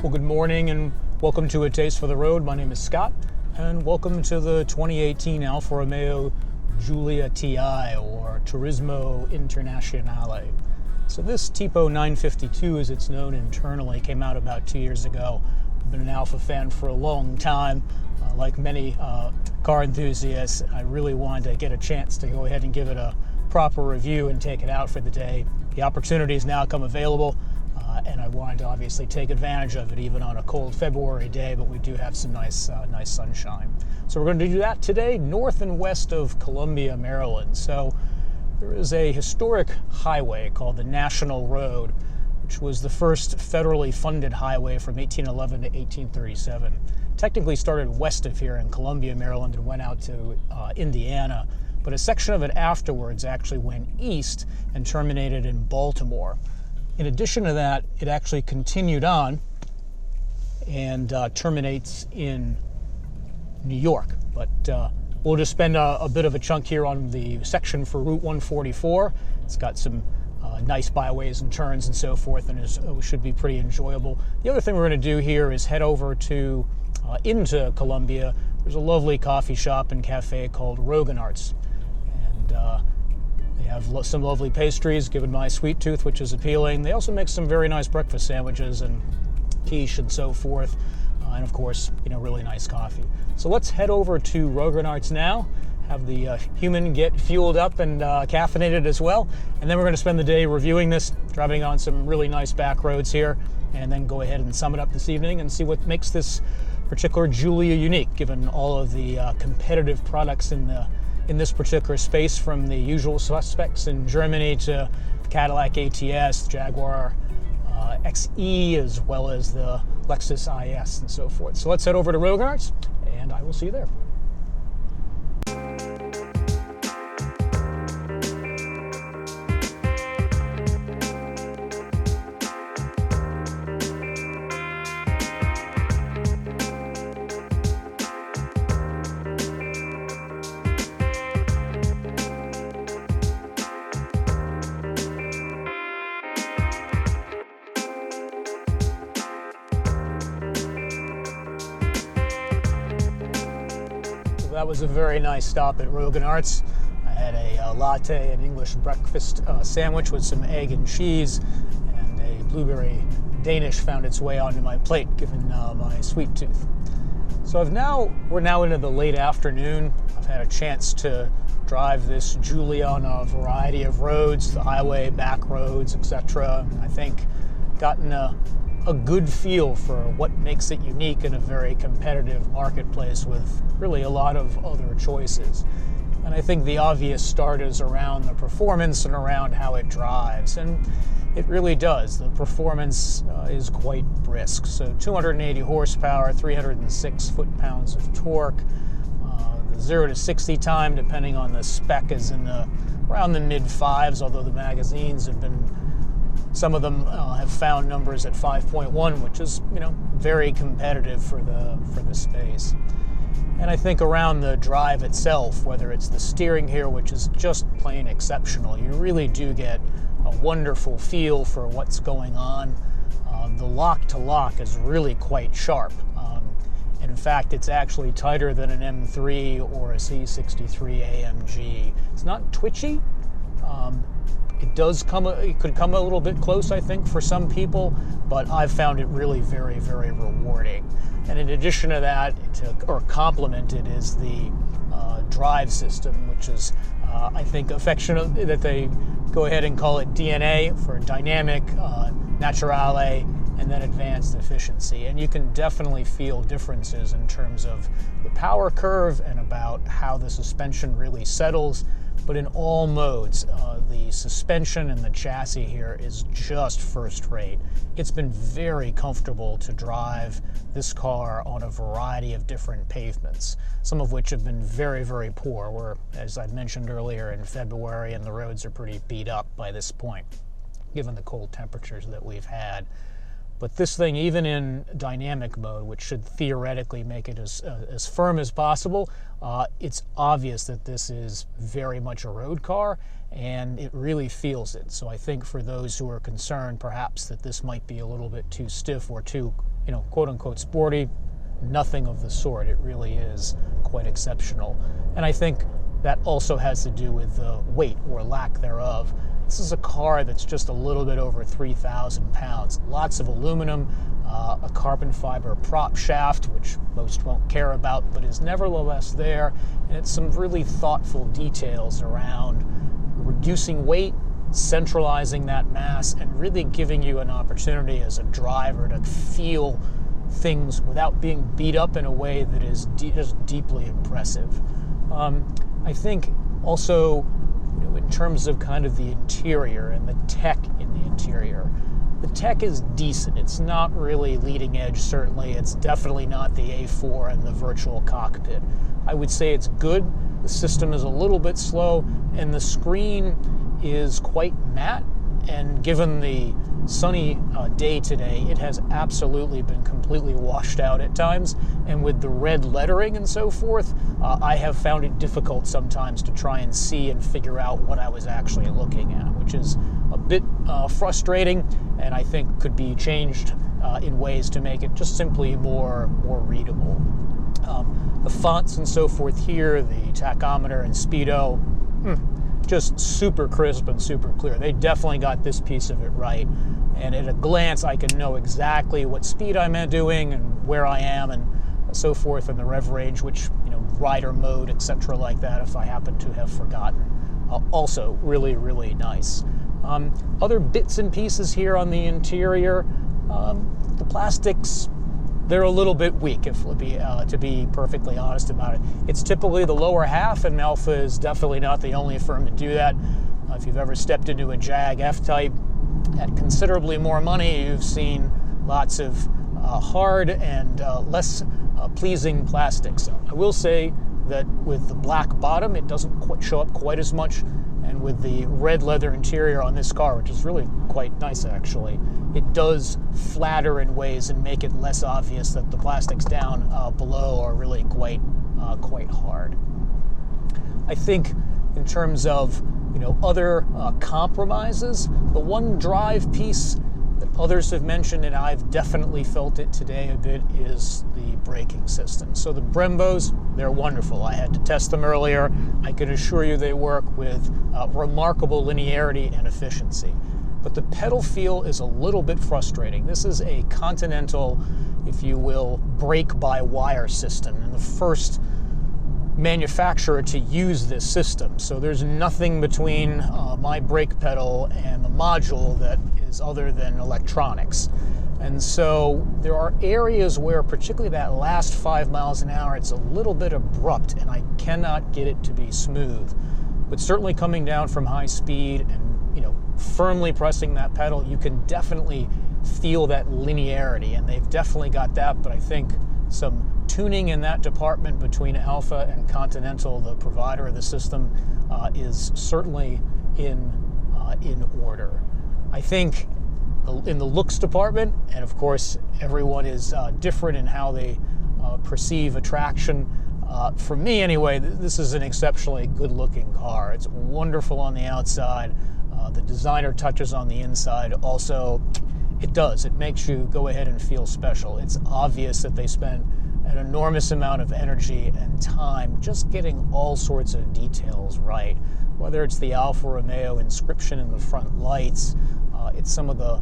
Well, good morning and welcome to A Taste for the Road. My name is Scott, and welcome to the 2018 Alfa Romeo Giulia TI, or Turismo Internazionale. So this Tipo 952, as it's known internally, came out about 2 years ago. I've been an Alfa fan for a long time. Like many car enthusiasts, I really wanted to get a chance to go ahead and give it a proper review and take it out for the day. The opportunity has now come available, and I wanted to obviously take advantage of it even on a cold February day, but we do have some nice sunshine. So we're going to do that today, north and west of Columbia, Maryland. So there is a historic highway called the National Road, which was the first federally funded highway from 1811 to 1837. Technically started west of here in Columbia, Maryland, and went out to Indiana, but a section of it afterwards actually went east and terminated in Baltimore. In addition to that, it actually continued on and terminates in New York. But we'll just spend a bit of a chunk here on the section for Route 144. It's got some nice byways and turns and so forth, and it should be pretty enjoyable. The other thing we're going to do here is head over to into Columbia. There's a lovely coffee shop and cafe called Roggenart's, and they have some lovely pastries, given my sweet tooth, which is appealing. They also make some very nice breakfast sandwiches and quiche and so forth, and of course, really nice coffee. So let's head over to Roggenart's now, have the human get fueled up and caffeinated as well, and then we're going to spend the day reviewing this, driving on some really nice back roads here, and then go ahead and sum it up this evening and see what makes this particular Giulia unique, given all of the competitive products in this particular space, from the usual suspects in Germany to Cadillac ATS, Jaguar XE, as well as the Lexus IS and so forth. So let's head over to Roggenart's, and I will see you there. That was a very nice stop at Roggenart's. I had a latte, an English breakfast sandwich with some egg and cheese, and a blueberry Danish found its way onto my plate, given my sweet tooth. So we're now into the late afternoon. I've had a chance to drive this Giulia on a variety of roads, the highway, back roads, etc. I think gotten a good feel for what makes it unique in a very competitive marketplace with really a lot of other choices. And I think the obvious start is around the performance and around how it drives. And it really does. The performance is quite brisk. So 280 horsepower, 306 foot-pounds of torque. The 0 to 60 time, depending on the spec, is around the mid-5s, although the magazines have been, some of them have found numbers at 5.1, which is, very competitive for the space. And I think around the drive itself, whether it's the steering here, which is just plain exceptional, you really do get a wonderful feel for what's going on. The lock-to-lock is really quite sharp. And in fact, it's actually tighter than an M3 or a C63 AMG. It's not twitchy. It could come a little bit close, I think, for some people, but I've found it really very, very rewarding. And in addition to that, complemented is the drive system, which is, I think, affectionate that they go ahead and call it DNA for dynamic, naturale, and then advanced efficiency. And you can definitely feel differences in terms of the power curve and about how the suspension really settles. But in all modes, the suspension and the chassis here is just first rate. It's been very comfortable to drive this car on a variety of different pavements, some of which have been very, very poor. We're, as I mentioned earlier, in February, and the roads are pretty beat up by this point, given the cold temperatures that we've had. But this thing, even in dynamic mode, which should theoretically make it as firm as possible, it's obvious that this is very much a road car, and it really feels it. So I think for those who are concerned, perhaps, that this might be a little bit too stiff or too, quote-unquote sporty, nothing of the sort. It really is quite exceptional. And I think that also has to do with the weight or lack thereof. This is a car that's just a little bit over 3,000 pounds. Lots of aluminum, a carbon fiber prop shaft, which most won't care about, but is nevertheless there. And it's some really thoughtful details around reducing weight, centralizing that mass, and really giving you an opportunity as a driver to feel things without being beat up in a way that is just deeply impressive. I think also, in terms of kind of the interior and the tech in the interior, the tech is decent. It's not really leading edge, certainly. It's definitely not the A4 and the virtual cockpit. I would say it's good. The system is a little bit slow, and the screen is quite matte. And given the sunny day today, it has absolutely been completely washed out at times. And with the red lettering and so forth, I have found it difficult sometimes to try and see and figure out what I was actually looking at, which is a bit frustrating, and I think could be changed in ways to make it just simply more readable. The fonts and so forth here, the tachometer and speedo, just super crisp and super clear. They definitely got this piece of it right. And at a glance, I can know exactly what speed I'm doing and where I am and so forth, and the rev range, which, rider mode, etc. like that, if I happen to have forgotten. Also really, really nice. Other bits and pieces here on the interior, the plastics, they're a little bit weak, to be perfectly honest about it. It's typically the lower half, and Alfa is definitely not the only firm to do that. If you've ever stepped into a Jag F-Type at considerably more money, you've seen lots of hard and less pleasing plastics. I will say that with the black bottom, it doesn't quite show up quite as much, and with the red leather interior on this car, which is really quite nice actually, it does flatter in ways and make it less obvious that the plastics down below are really quite hard. I think in terms of other compromises, the one drive piece that others have mentioned, and I've definitely felt it today a bit, is the braking system. So the Brembos, they're wonderful. I had to test them earlier. I can assure you they work with remarkable linearity and efficiency. But the pedal feel is a little bit frustrating. This is a Continental, if you will, brake-by-wire system, and the first manufacturer to use this system. So there's nothing between my brake pedal and the module that is other than electronics. And so there are areas where, particularly that last 5 miles an hour, it's a little bit abrupt, and I cannot get it to be smooth. But certainly coming down from high speed and firmly pressing that pedal, you can definitely feel that linearity, and they've definitely got that. But I think some tuning in that department between Alfa and Continental, the provider of the system, is certainly in order. I think in the looks department, and of course everyone is different in how they perceive attraction. For me anyway, this is an exceptionally good-looking car. It's wonderful on the outside. The designer touches on the inside also, it makes you go ahead and feel special. It's obvious that they spent an enormous amount of energy and time just getting all sorts of details right. Whether it's the Alfa Romeo inscription in the front lights, it's some of the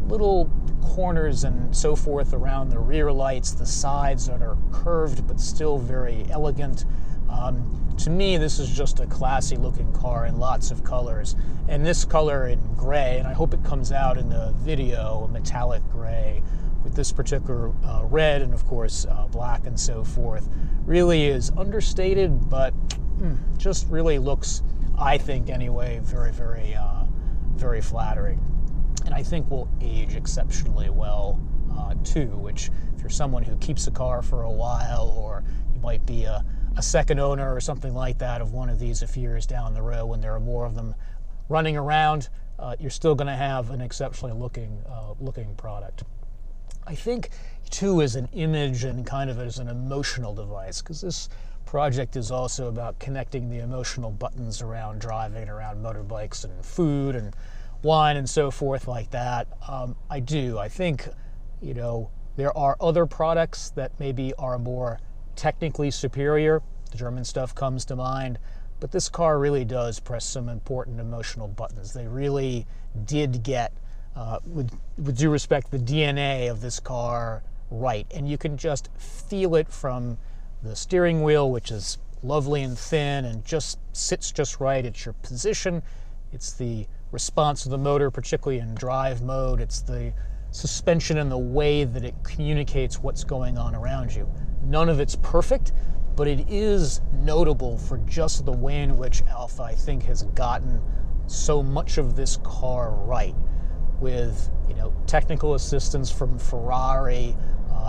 little corners and so forth around the rear lights, the sides that are curved but still very elegant. To me, this is just a classy looking car in lots of colors. And this color in gray, and I hope it comes out in the video, a metallic gray, with this particular red and of course black and so forth, really is understated, but just really looks, I think anyway, very, very, very flattering. And I think will age exceptionally well too, which if you're someone who keeps a car for a while, or you might be a second owner or something like that of one of these a few years down the road when there are more of them running around, you're still going to have an exceptionally looking product. I think, too, as an image and kind of as an emotional device, because this project is also about connecting the emotional buttons around driving, around motorbikes and food and wine and so forth like that. I think, there are other products that maybe are more technically superior. The German stuff comes to mind, but this car really does press some important emotional buttons. They really did get, with due respect, the DNA of this car right, and you can just feel it from the steering wheel, which is lovely and thin and just sits just right. It's your position, it's the response of the motor, particularly in drive mode, it's the suspension and the way that it communicates what's going on around you. None of it's perfect, but it is notable for just the way in which Alfa, I think, has gotten so much of this car right, with technical assistance from Ferrari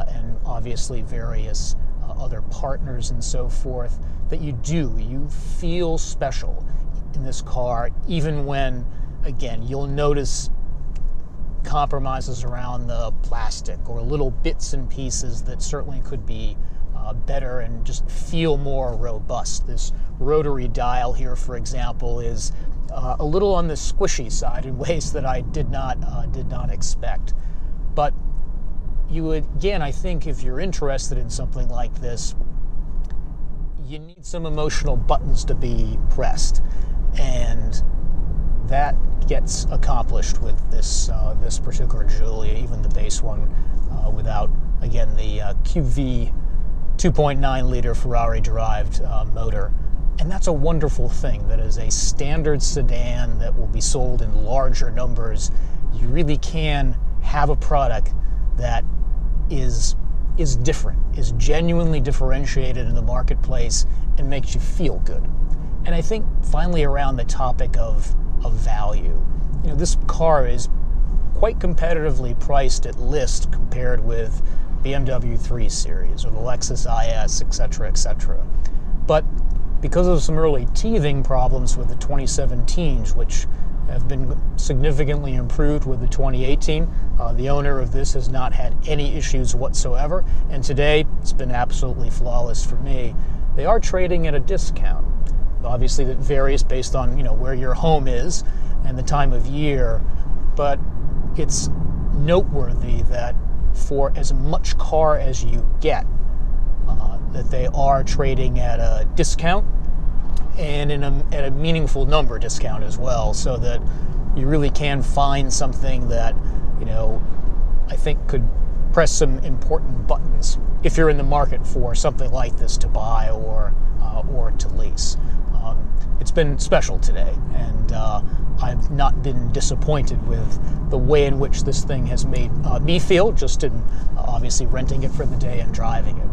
and obviously various other partners and so forth, that you feel special in this car, even when, again, you'll notice compromises around the plastic or little bits and pieces that certainly could be better and just feel more robust. This rotary dial here, for example, is a little on the squishy side in ways that I did not expect. But again, I think if you're interested in something like this, you need some emotional buttons to be pressed, and that gets accomplished with this particular Giulia, even the base one, without, again, the QV 2.9 liter Ferrari derived motor. And that's a wonderful thing. That is a standard sedan that will be sold in larger numbers. You really can have a product that is different, is genuinely differentiated in the marketplace and makes you feel good. And I think finally, around the topic of value, this car is quite competitively priced at list compared with BMW 3 Series or the Lexus IS, etc., etc. But because of some early teething problems with the 2017s, which have been significantly improved with the 2018, the owner of this has not had any issues whatsoever, and today it's been absolutely flawless for me. They are trading at a discount. Obviously, that varies based on where your home is and the time of year, but it's noteworthy that for as much car as you get, that they are trading at a discount, and at a meaningful number discount as well, so that you really can find something that I think could press some important buttons if you're in the market for something like this to buy or to lease. It's been special today, and I've not been disappointed with the way in which this thing has made me feel, just in obviously renting it for the day and driving it.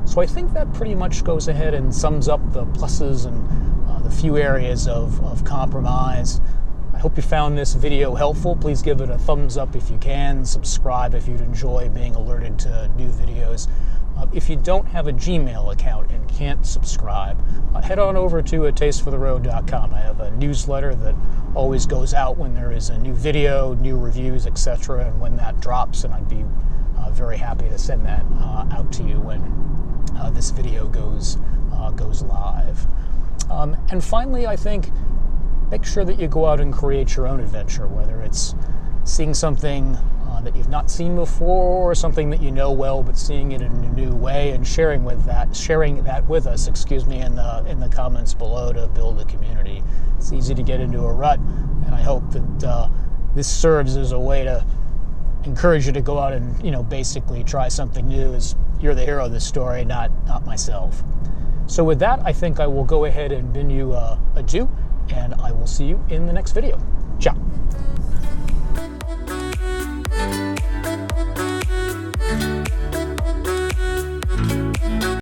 So I think that pretty much goes ahead and sums up the pluses and the few areas of compromise. I hope you found this video helpful. Please give it a thumbs up if you can. Subscribe if you'd enjoy being alerted to new videos. If you don't have a Gmail account and can't subscribe, head on over to tastefortheroad.com. I have a newsletter that always goes out when there is a new video, new reviews, etc., and when that drops, and I'd be very happy to send that out to you when this video goes live. And finally, I think, make sure that you go out and create your own adventure, whether it's seeing something that you've not seen before, or something that you know well, but seeing it in a new way, and sharing that with us, in the comments below to build a community. It's easy to get into a rut, and I hope that this serves as a way to encourage you to go out and basically try something new, as you're the hero of this story, not myself. So with that, I think I will go ahead and bid you adieu, and I will see you in the next video. Ciao.